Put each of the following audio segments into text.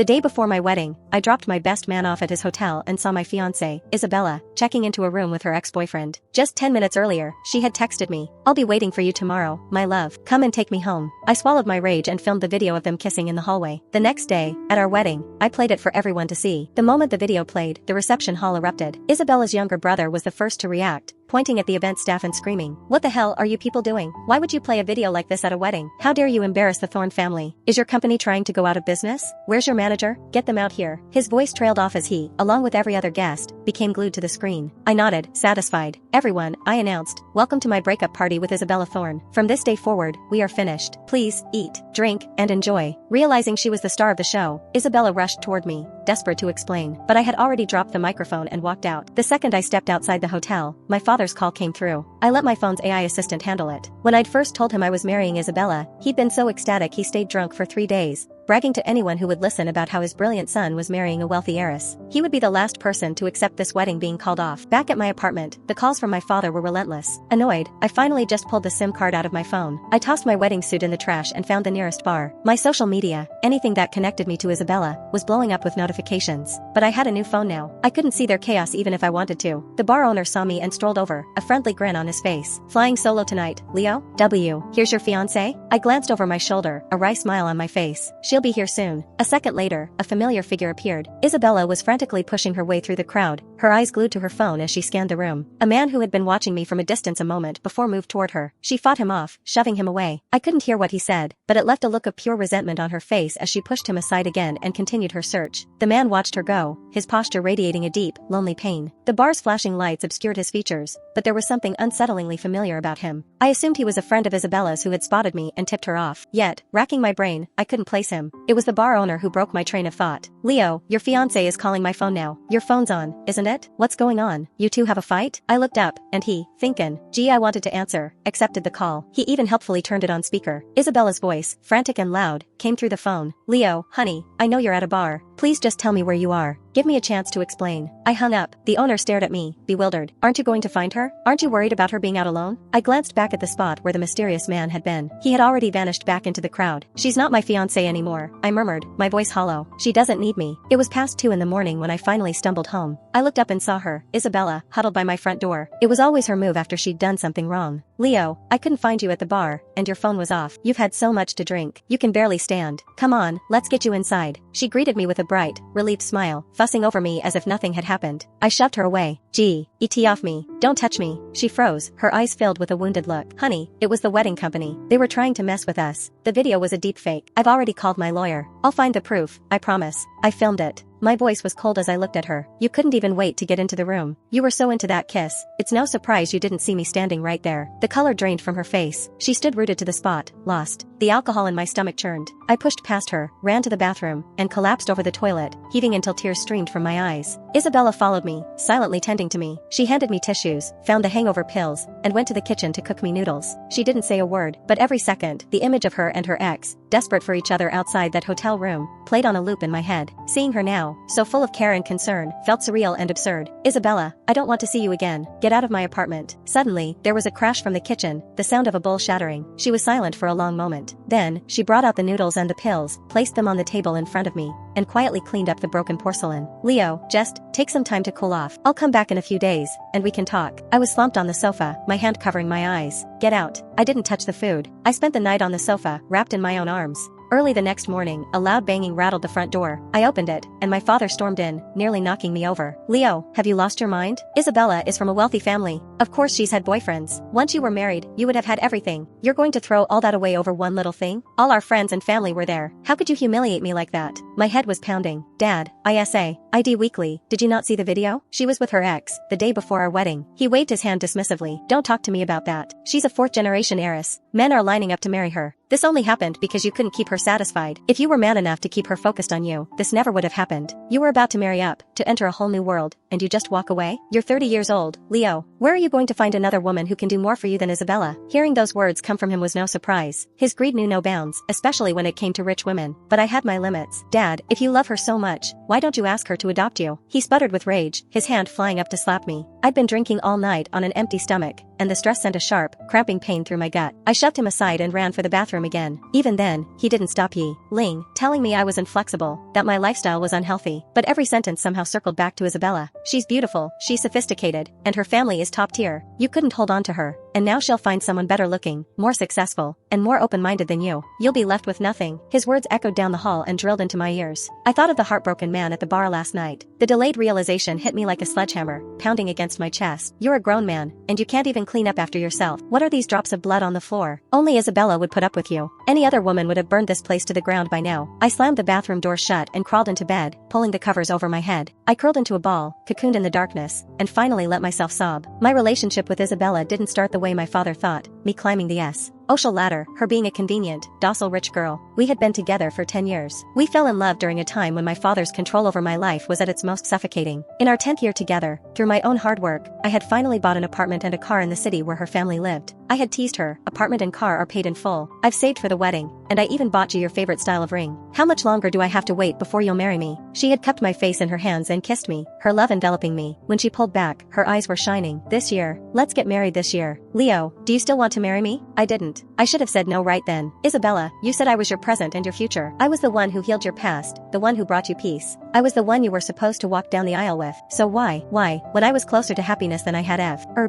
The day before my wedding, I dropped my best man off at his hotel and saw my fiancée, Isabella, checking into a room with her ex-boyfriend. Just 10 minutes earlier, she had texted me, "I'll be waiting for you tomorrow, my love. Come and take me home." I swallowed my rage and filmed the video of them kissing in the hallway. The next day, at our wedding, I played it for everyone to see. The moment the video played, the reception hall erupted. Isabella's younger brother was the first to react, pointing at the event staff and screaming, "What the hell are you people doing? Why would you play a video like this at a wedding? How dare you embarrass the Thorne family? Is your company trying to go out of business? Where's your manager? Get them out here." His voice trailed off as he, along with every other guest, became glued to the screen. I nodded, satisfied. "Everyone," I announced, "welcome to my breakup party with Isabella Thorne. From this day forward, we are finished. Please, eat, drink, and enjoy." Realizing she was the star of the show, Isabella rushed toward me, desperate to explain, but I had already dropped the microphone and walked out. The second I stepped outside the hotel, my father's call came through. I let my phone's AI assistant handle it. When I'd first told him I was marrying Isabella, he'd been so ecstatic he stayed drunk for 3 days, bragging to anyone who would listen about how his brilliant son was marrying a wealthy heiress. He would be the last person to accept this wedding being called off. Back at my apartment, the calls from my father were relentless. Annoyed, I finally just pulled the SIM card out of my phone. I tossed my wedding suit in the trash and found the nearest bar. My social media, anything that connected me to Isabella, was blowing up with notifications. But I had a new phone now. I couldn't see their chaos even if I wanted to. The bar owner saw me and strolled over, a friendly grin on his face. "Flying solo tonight, Leo? W. Here's your fiancé?" I glanced over my shoulder, a wry smile on my face. "She'll be here soon." A second later, a familiar figure appeared. Isabella was frantically pushing her way through the crowd, her eyes glued to her phone as she scanned the room. A man who had been watching me from a distance a moment before moved toward her. She fought him off, shoving him away. I couldn't hear what he said, but it left a look of pure resentment on her face as she pushed him aside again and continued her search. The man watched her go, his posture radiating a deep, lonely pain. The bar's flashing lights obscured his features, but there was something unsettlingly familiar about him. I assumed he was a friend of Isabella's who had spotted me and tipped her off. Yet, racking my brain, I couldn't place him. It was the bar owner who broke my train of thought. "Leo, your fiancé is calling my phone now. Your phone's on, isn't it? What's going on? You two have a fight?" I looked up, and he, thinkin', "Gee, I wanted to answer," accepted the call. He even helpfully turned it on speaker. Isabella's voice, frantic and loud, came through the phone. "Leo, honey, I know you're at a bar. Please just tell me where you are. Give me a chance to explain." I hung up. The owner stared at me, bewildered. "Aren't you going to find her? Aren't you worried about her being out alone?" I glanced back at the spot where the mysterious man had been. He had already vanished back into the crowd. "She's not my fiancé anymore," I murmured, my voice hollow. "She doesn't need me." It was past 2 in the morning when I finally stumbled home. I looked up and saw her, Isabella, huddled by my front door. It was always her move after she'd done something wrong. "Leo, I couldn't find you at the bar, and your phone was off. You've had so much to drink. You can barely stand. Come on, let's get you inside." She greeted me with a bright, relieved smile, fussing over me as if nothing had happened. I shoved her away. "Gee, et off me. Don't touch me." She froze, her eyes filled with a wounded look. "Honey, it was the wedding company. They were trying to mess with us. The video was a deep fake. I've already called my lawyer. I'll find the proof, I promise. I filmed it." My voice was cold as I looked at her. "You couldn't even wait to get into the room. You were so into that kiss. It's no surprise you didn't see me standing right there." The color drained from her face. She stood rooted to the spot, lost. The alcohol in my stomach churned. I pushed past her, ran to the bathroom, and collapsed over the toilet, heaving until tears streamed from my eyes. Isabella followed me, silently tending to me. She handed me tissues, found the hangover pills, and went to the kitchen to cook me noodles. She didn't say a word, but every second, the image of her and her ex, desperate for each other outside that hotel room, played on a loop in my head. Seeing her now, so full of care and concern, felt surreal and absurd. "Isabella, I don't want to see you again. Get out of my apartment." Suddenly, there was a crash from the kitchen, the sound of a bowl shattering. She was silent for a long moment. Then, she brought out the noodles and the pills, placed them on the table in front of me, and quietly cleaned up the broken porcelain. "Leo, just take some time to cool off. I'll come back in a few days, and we can talk." I was slumped on the sofa, my hand covering my eyes. "Get out." I didn't touch the food. I spent the night on the sofa, wrapped in my own arms. Early the next morning, a loud banging rattled the front door. I opened it, and my father stormed in, nearly knocking me over. "Leo, have you lost your mind? Isabella is from a wealthy family. Of course she's had boyfriends. Once you were married, you would have had everything. You're going to throw all that away over one little thing? All our friends and family were there. How could you humiliate me like that?" My head was pounding. "Dad, ID weekly, did you not see the video? She was with her ex, the day before our wedding." He waved his hand dismissively. "Don't talk to me about that. She's a 4th-generation heiress. Men are lining up to marry her. This only happened because you couldn't keep her satisfied. If you were man enough to keep her focused on you, this never would have happened. You were about to marry up, to enter a whole new world, and you just walk away? You're 30 years old, Leo. Where are you going to find another woman who can do more for you than Isabella?" Hearing those words come from him was no surprise. His greed knew no bounds, especially when it came to rich women. But I had my limits. "Dad, if you love her so much, why don't you ask her to adopt you?" He sputtered with rage, his hand flying up to slap me. I'd been drinking all night on an empty stomach, and the stress sent a sharp, cramping pain through my gut. I shoved him aside and ran for the bathroom again. Even then, he didn't stop Ling, telling me I was inflexible, that my lifestyle was unhealthy. But every sentence somehow circled back to Isabella. She's beautiful, she's sophisticated, and her family is top tier. You couldn't hold on to her, and now she'll find someone better looking, more successful, and more open-minded than you. You'll be left with nothing. His words echoed down the hall and drilled into my ears. I thought of the heartbroken man at the bar last night. The delayed realization hit me like a sledgehammer, pounding against my chest. You're a grown man, and you can't even clean up after yourself. What are these drops of blood on the floor? Only Isabella would put up with you. Any other woman would have burned this place to the ground by now. I slammed the bathroom door shut and crawled into bed, pulling the covers over my head. I curled into a ball, cocooned in the darkness, and finally let myself sob. My relationship with Isabella didn't start the way my father thought, me climbing the social ladder, her being a convenient, docile rich girl. We had been together for 10 years. We fell in love during a time when my father's control over my life was at its most suffocating. In our 10th year together, through my own hard work, I had finally bought an apartment and a car in the city where her family lived. I had teased her, apartment and car are paid in full. I've saved for the wedding, and I even bought you your favorite style of ring. How much longer do I have to wait before you'll marry me? She had cupped my face in her hands and kissed me, her love enveloping me. When she pulled back, her eyes were shining. This year, let's get married this year. Leo, do you still want to marry me? I didn't. I should have said no right then. Isabella, you said I was your present and your future. I was the one who healed your past, the one who brought you peace. I was the one you were supposed to walk down the aisle with. So why, when I was closer to happiness than I had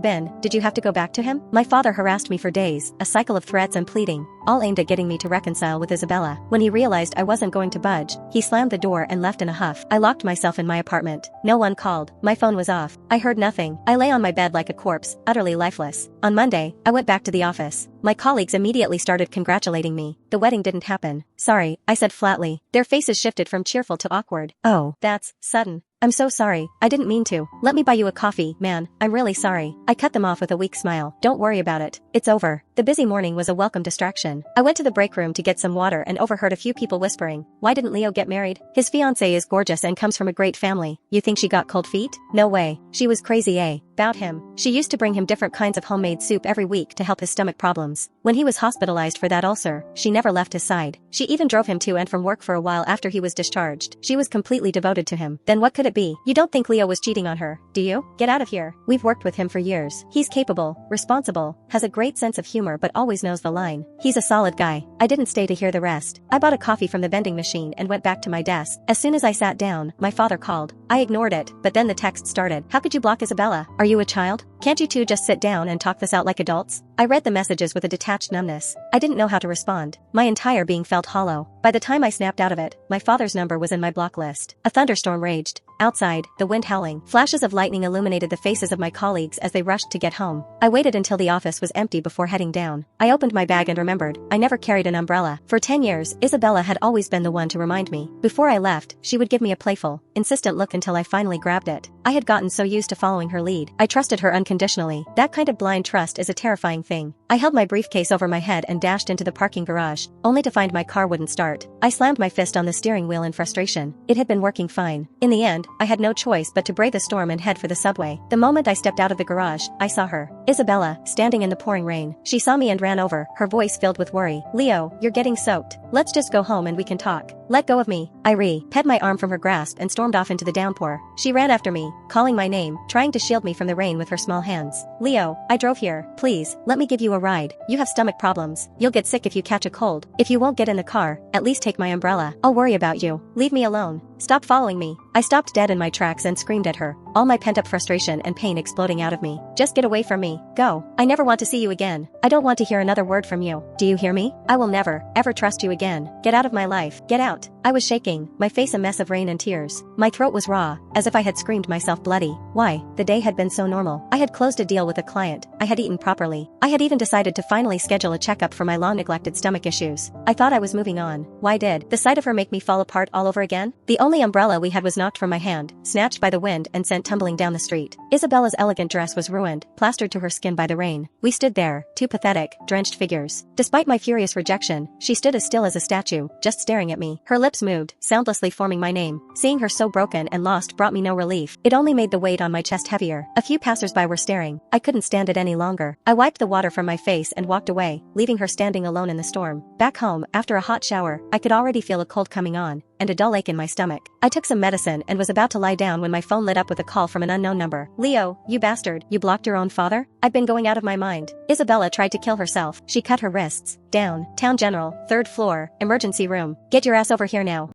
been, did you have to go back to him? My father harassed me for days, a cycle of threats and pleading, all aimed at getting me to reconcile with Isabella. When he realized I wasn't going to budge, he slammed the door and left in a huff. I locked myself in my apartment. No one called. My phone was off. I heard nothing. I lay on my bed like a corpse, utterly lifeless. On Monday, I went back to the office. My colleagues immediately started congratulating me. The wedding didn't happen. Sorry, I said flatly. Their faces shifted from cheerful to awkward. Oh, that's sudden. I'm so sorry. I didn't mean to. Let me buy you a coffee, man. I'm really sorry. I cut them off with a weak smile. Don't worry about it. It's over. The busy morning was a welcome distraction. I went to the break room to get some water and overheard a few people whispering, "Why didn't Leo get married? His fiancée is gorgeous and comes from a great family. You think she got cold feet? No way. She was crazy, about him. She used to bring him different kinds of homemade soup every week to help his stomach problems. When he was hospitalized for that ulcer, she never left his side. She even drove him to and from work for a while after he was discharged. She was completely devoted to him. Then what could it be? You don't think Leo was cheating on her, do you? Get out of here. We've worked with him for years. He's capable, responsible, has a great sense of humor but always knows the line. He's a solid guy." I didn't stay to hear the rest. I bought a coffee from the vending machine and went back to my desk. As soon as I sat down, my father called. I ignored it, but then the text started. "How could you block Isabella? Are you a child? Can't you two just sit down and talk this out like adults?" I read the messages with a detached numbness. I didn't know how to respond. My entire being felt hollow. By the time I snapped out of it, my father's number was in my block list. A thunderstorm raged. Outside, the wind howling. Flashes of lightning illuminated the faces of my colleagues as they rushed to get home. I waited until the office was empty before heading down. I opened my bag and remembered, I never carried an umbrella. For 10 years, Isabella had always been the one to remind me. Before I left, she would give me a playful, insistent look until I finally grabbed it. I had gotten so used to following her lead. I trusted her unconditionally. That kind of blind trust is a terrifying thing. I held my briefcase over my head and dashed into the parking garage, only to find my car wouldn't start. I slammed my fist on the steering wheel in frustration. It had been working fine. In the end, I had no choice but to brave the storm and head for the subway. The moment I stepped out of the garage, I saw her. Isabella, standing in the pouring rain. She saw me and ran over, her voice filled with worry. "Leo, you're getting soaked. Let's just go home and we can talk." "Let go of me." I peed my arm from her grasp and stormed off into the downpour. She ran after me, calling my name, trying to shield me from the rain with her small hands. "Leo, I drove here. Please, let me give you a ride. You have stomach problems. You'll get sick if you catch a cold. If you won't get in the car, at least take my umbrella. I'll worry about you. Leave me alone. Stop following me." I stopped dead in my tracks and screamed at her, all my pent-up frustration and pain exploding out of me. "Just get away from me. Go. I never want to see you again. I don't want to hear another word from you. Do you hear me? I will never, ever trust you again. Get out of my life. Get out." I was shaking, my face a mess of rain and tears. My throat was raw, as if I had screamed myself bloody. Why? The day had been so normal. I had closed a deal with a client. I had eaten properly. I had even decided to finally schedule a checkup for my long-neglected stomach issues. I thought I was moving on. Why did the sight of her make me fall apart all over again? The only umbrella we had was knocked from my hand, snatched by the wind and sent tumbling down the street. Isabella's elegant dress was ruined, plastered to her skin by the rain. We stood there, two pathetic, drenched figures. Despite my furious rejection, she stood as still as a statue, just staring at me. Her lips moved, soundlessly forming my name. Seeing her so broken and lost brought me no relief. It only made the weight on my chest heavier. A few passersby were staring. I couldn't stand it any longer. I wiped the water from my face and walked away, leaving her standing alone in the storm. Back home, after a hot shower, I could already feel a cold coming on, and a dull ache in my stomach. I took some medicine and was about to lie down when my phone lit up with a call from an unknown number. Leo, you bastard, you blocked your own father? I've been going out of my mind. Isabella tried to kill herself. She cut her wrists. Down. Town General, 3rd floor, emergency room. Get your ass over here now.